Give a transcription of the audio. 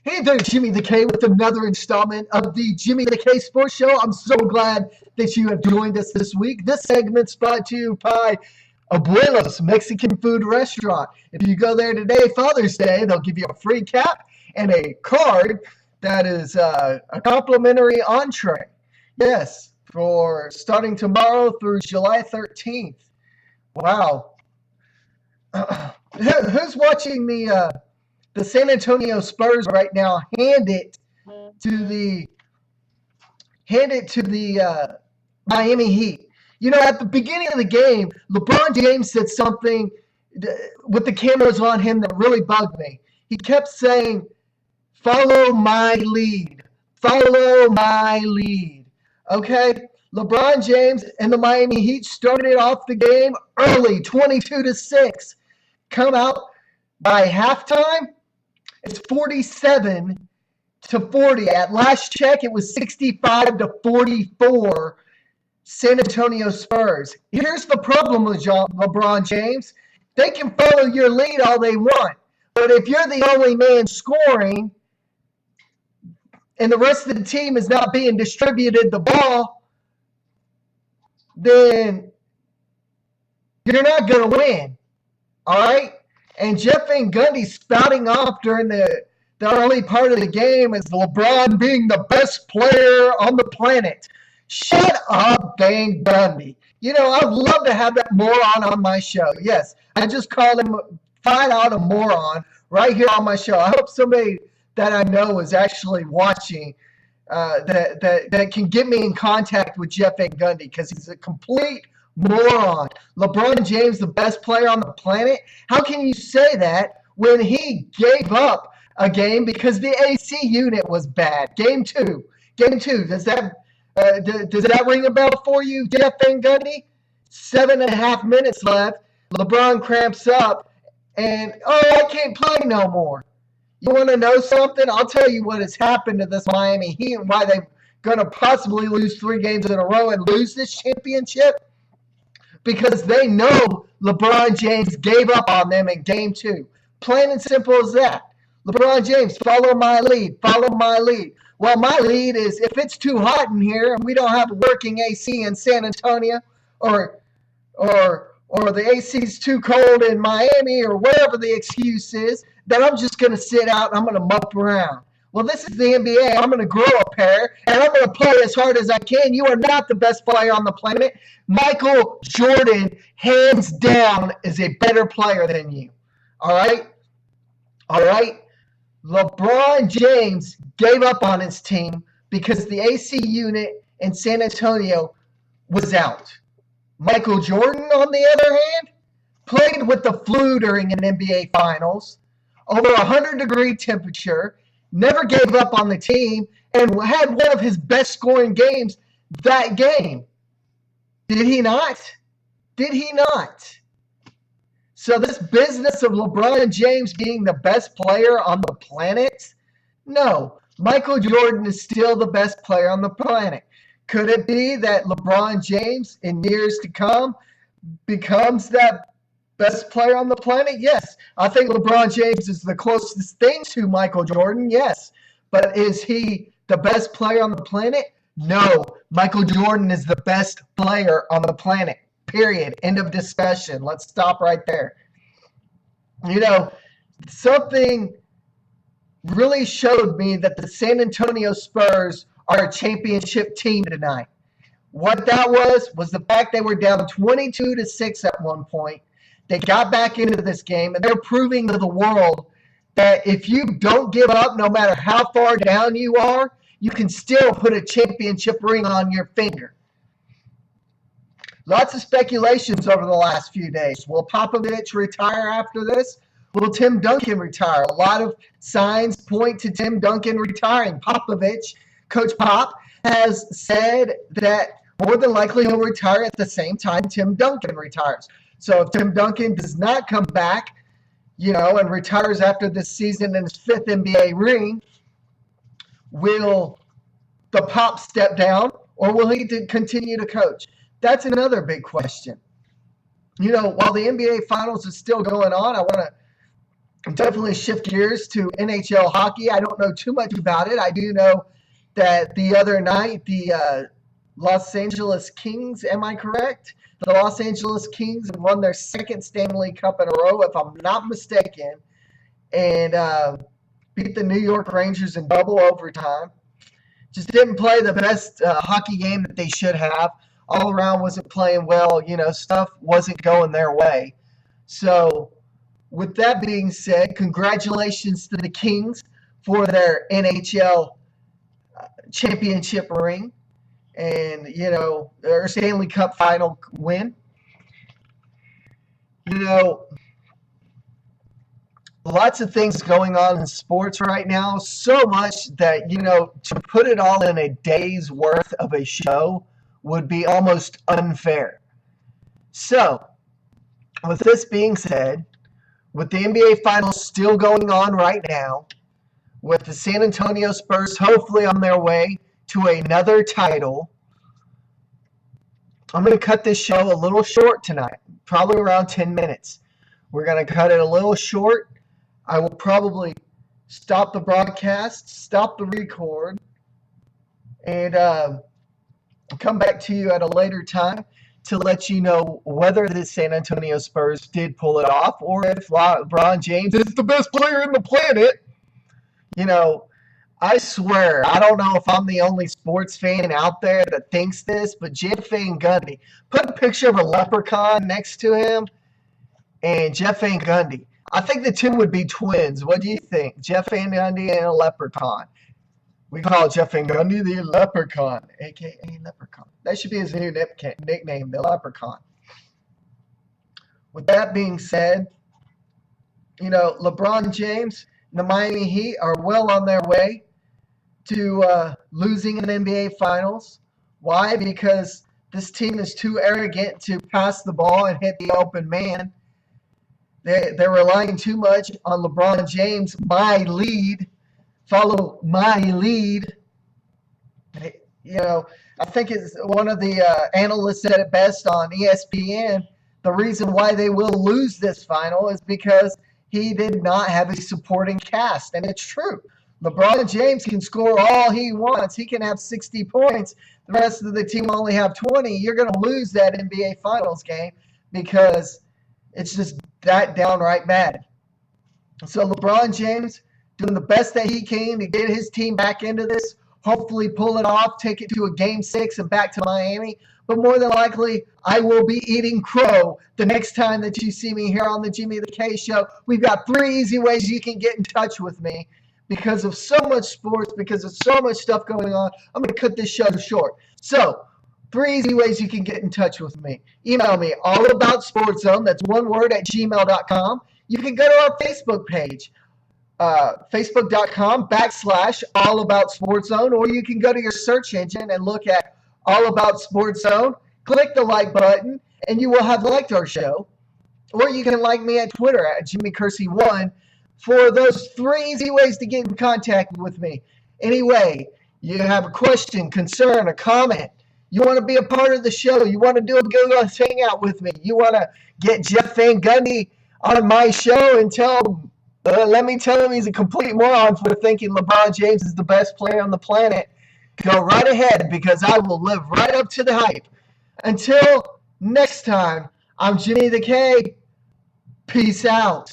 Hey there, Jimmy the K with another installment of the Jimmy the K Sports Show. I'm so glad that you have joined us this week. This segment's brought to you by Abuelo's Mexican Food Restaurant. If you go there today, Father's Day, they'll give you a free cap and a card that is a complimentary entree. Yes, for starting tomorrow through July 13th. Wow. Who's watching the San Antonio Spurs right now to the Miami Heat? You know, at the beginning of the game, LeBron James said something with the cameras on him that really bugged me. He kept saying, "Follow my lead, follow my lead." Okay, LeBron James and the Miami Heat started off the game early, 22-6. Come out by halftime. It's 47-40. At last check, it was 65-44. San Antonio Spurs. Here's the problem with LeBron James. They can follow your lead all they want, but if you're the only man scoring and the rest of the team is not being distributed the ball, then you're not going to win. All right? And Jeff Van Gundy spouting off during the early part of the game as LeBron being the best player on the planet. Shut up, Van Gundy. You know, I'd love to have that moron on my show. Yes, I just called him flat out a moron right here on my show. I hope somebody that I know is actually watching that can get me in contact with Jeff Van Gundy, because he's a complete moron. LeBron James, the best player on the planet? How can you say that when he gave up a game because the AC unit was bad? Game two. Does that ring a bell for you, Jeff Van Gundy? 7.5 minutes left. LeBron cramps up, and I can't play no more. You want to know something? I'll tell you what has happened to this Miami Heat and why they're going to possibly lose 3 games in a row and lose this championship. Because they know LeBron James gave up on them in game 2. Plain and simple as that. LeBron James, follow my lead. Follow my lead. Well, my lead is if it's too hot in here and we don't have working AC in San Antonio, or the AC's too cold in Miami, or whatever the excuse is, then I'm just going to sit out and I'm going to mope around. Well, this is the NBA. I'm going to grow a pair, and I'm going to play as hard as I can. You are not the best player on the planet. Michael Jordan, hands down, is a better player than you. All right? All right? LeBron James gave up on his team because the AC unit in San Antonio was out. Michael Jordan, on the other hand, played with the flu during an NBA Finals, over 100-degree temperature, never gave up on the team, and had one of his best scoring games that game. Did he not? Did he not? So this business of LeBron James being the best player on the planet? No. Michael Jordan is still the best player on the planet. Could it be that LeBron James, in years to come, becomes that best player on the planet? Yes. I think LeBron James is the closest thing to Michael Jordan, yes. But is he the best player on the planet? No. Michael Jordan is the best player on the planet. Period. End of discussion. Let's stop right there. You know, something really showed me that the San Antonio Spurs are a championship team tonight. What that was the fact they were down 22-6 at one point. They got back into this game, and they're proving to the world that if you don't give up, no matter how far down you are, you can still put a championship ring on your finger. Lots of speculations over the last few days. Will Popovich retire after this? Will Tim Duncan retire? A lot of signs point to Tim Duncan retiring. Popovich, Coach Pop, has said that more than likely he'll retire at the same time Tim Duncan retires. So if Tim Duncan does not come back, and retires after this season in his 5th NBA ring, will the Pop step down, or will he continue to coach? That's another big question. While the NBA Finals is still going on, I want to definitely shift gears to NHL hockey. I don't know too much about it. I do know that the other night, the Los Angeles Kings, am I correct? The Los Angeles Kings won their second Stanley Cup in a row, if I'm not mistaken, and beat the New York Rangers in double overtime. Just didn't play the best hockey game that they should have. All around wasn't playing well. Stuff wasn't going their way. So, with that being said, congratulations to the Kings for their NHL championship ring and, their Stanley Cup final win. You know, lots of things going on in sports right now, so much that, to put it all in a day's worth of a show would be almost unfair. So, with this being said, with the NBA Finals still going on right now, with the San Antonio Spurs hopefully on their way to another title, I'm going to cut this show a little short tonight, probably around 10 minutes. We're going to cut it a little short. I will probably stop the broadcast, stop the record, and come back to you at a later time to let you know whether the San Antonio Spurs did pull it off or if LeBron James is the best player in the planet. I swear, I don't know if I'm the only sports fan out there that thinks this, but Jeff Van Gundy, put a picture of a leprechaun next to him and Jeff Van Gundy. I think the two would be twins. What do you think? Jeff Van Gundy and a leprechaun. We call Jeff Van Gundy the leprechaun, a.k.a. leprechaun. That should be his new nickname, the leprechaun. With that being said, LeBron James and the Miami Heat are well on their way to losing an NBA Finals. Why? Because this team is too arrogant to pass the ball and hit the open man. They're relying too much on LeBron James, my lead. Follow my lead. I think it's one of the analysts said it best on ESPN. The reason why they will lose this final is because he did not have a supporting cast. And it's true. LeBron James can score all he wants. He can have 60 points. The rest of the team only have 20. You're going to lose that NBA Finals game because it's just that downright bad. So LeBron James doing the best that he can to get his team back into this, hopefully pull it off, take it to a Game 6 and back to Miami. But more than likely, I will be eating crow the next time that you see me here on the Jimmy the K Show. We've got 3 easy ways you can get in touch with me because of so much sports, because of so much stuff going on. I'm going to cut this show short. So, 3 easy ways you can get in touch with me. Email me, allaboutsportszone, that's one word, at gmail.com. You can go to our Facebook page. Facebook.com/allaboutsportszone, or you can go to your search engine and look at All About Sports Zone, click the like button, and you will have liked our show. Or you can like me at Twitter at JimmyKersey1 for those 3 easy ways to get in contact with me. Anyway, you have a question, concern, a comment, you want to be a part of the show, you want to do a go hang out with me, you want to get Jeff Van Gundy on my show and let me tell him he's a complete moron for thinking LeBron James is the best player on the planet. Go right ahead because I will live right up to the hype. Until next time, I'm Jimmy the K. Peace out.